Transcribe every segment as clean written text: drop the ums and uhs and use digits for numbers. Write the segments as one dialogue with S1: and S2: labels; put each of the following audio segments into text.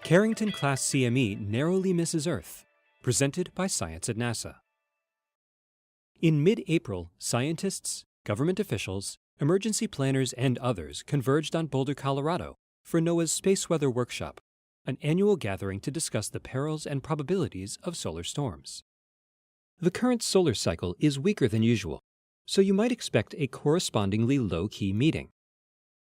S1: Carrington-class CME narrowly misses Earth, presented by Science at NASA. In mid-April, scientists, government officials, emergency planners, and others converged on Boulder, Colorado for NOAA's Space Weather Workshop, an annual gathering to discuss the perils and probabilities of solar storms. The current solar cycle is weaker than usual, so you might expect a correspondingly low-key meeting.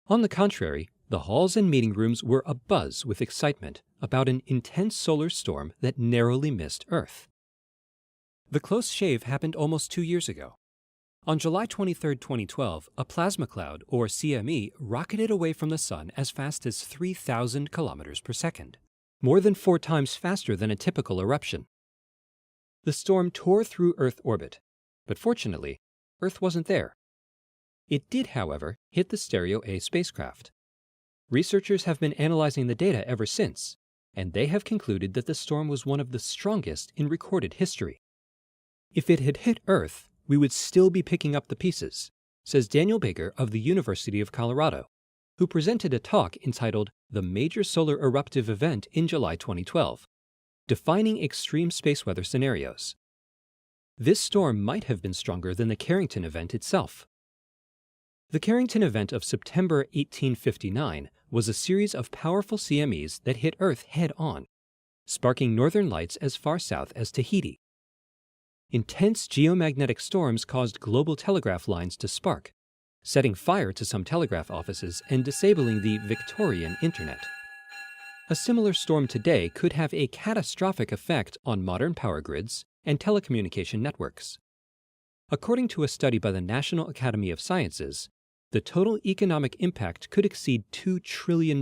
S1: On the contrary, the halls and meeting rooms were abuzz with excitement about an intense solar storm that narrowly missed Earth. The close shave happened almost 2 years ago. On July 23, 2012, a plasma cloud, or CME, rocketed away from the Sun as fast as 3,000 kilometers per second, more than 4 times faster than a typical eruption. The storm tore through Earth orbit, but fortunately, Earth wasn't there. It did, however, hit the Stereo A spacecraft. Researchers have been analyzing the data ever since, and they have concluded that the storm was one of the strongest in recorded history. If it had hit Earth, we would still be picking up the pieces, says Daniel Baker of the University of Colorado, who presented a talk entitled The Major Solar Eruptive Event in July 2012, Defining Extreme Space Weather Scenarios. This storm might have been stronger than the Carrington event itself. The Carrington event of September 1859 was a series of powerful CMEs that hit Earth head-on, sparking northern lights as far south as Tahiti. Intense geomagnetic storms caused global telegraph lines to spark, setting fire to some telegraph offices and disabling the Victorian Internet. A similar storm today could have a catastrophic effect on modern power grids and telecommunication networks. According to a study by the National Academy of Sciences, the total economic impact could exceed $2 trillion,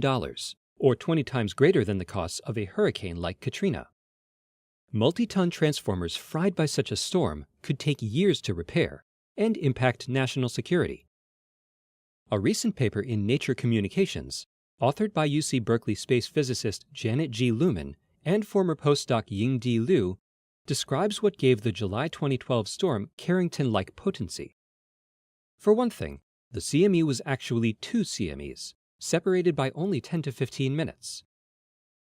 S1: or 20 times greater than the costs of a hurricane like Katrina. Multi-ton transformers fried by such a storm could take years to repair and impact national security. A recent paper in Nature Communications, authored by UC Berkeley space physicist Janet G. Luhmann and former postdoc Ying-D Liu, describes what gave the July 2012 storm Carrington-like potency. For one thing, the CME was actually 2 CMEs, separated by only 10 to 15 minutes.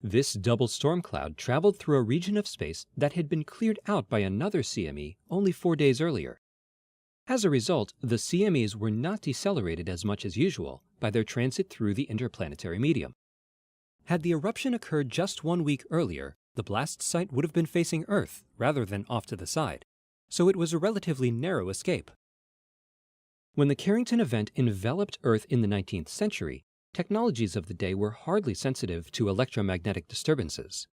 S1: This double storm cloud traveled through a region of space that had been cleared out by another CME only 4 days earlier. As a result, the CMEs were not decelerated as much as usual by their transit through the interplanetary medium. Had the eruption occurred just 1 week earlier, the blast site would have been facing Earth rather than off to the side, so it was a relatively narrow escape. When the Carrington event enveloped Earth in the 19th century, technologies of the day were hardly sensitive to electromagnetic disturbances.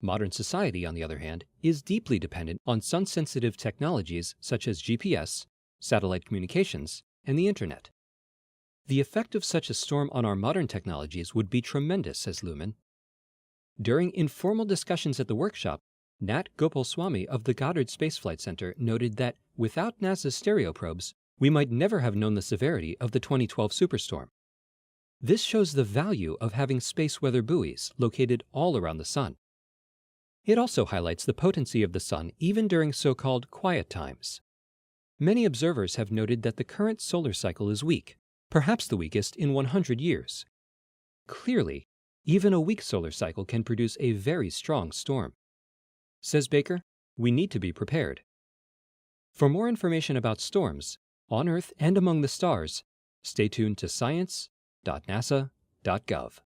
S1: Modern society, on the other hand, is deeply dependent on sun-sensitive technologies such as GPS, satellite communications, and the Internet. The effect of such a storm on our modern technologies would be tremendous, says Luhmann. During informal discussions at the workshop, Nat Gopalswamy of the Goddard Space Flight Center noted that without NASA's stereo probes, we might never have known the severity of the 2012 superstorm. This shows the value of having space weather buoys located all around the Sun. It also highlights the potency of the Sun even during so-called quiet times. Many observers have noted that the current solar cycle is weak, perhaps the weakest in 100 years. Clearly, even a weak solar cycle can produce a very strong storm. Says Baker, we need to be prepared. For more information about storms, on Earth and among the stars, stay tuned to science.nasa.gov.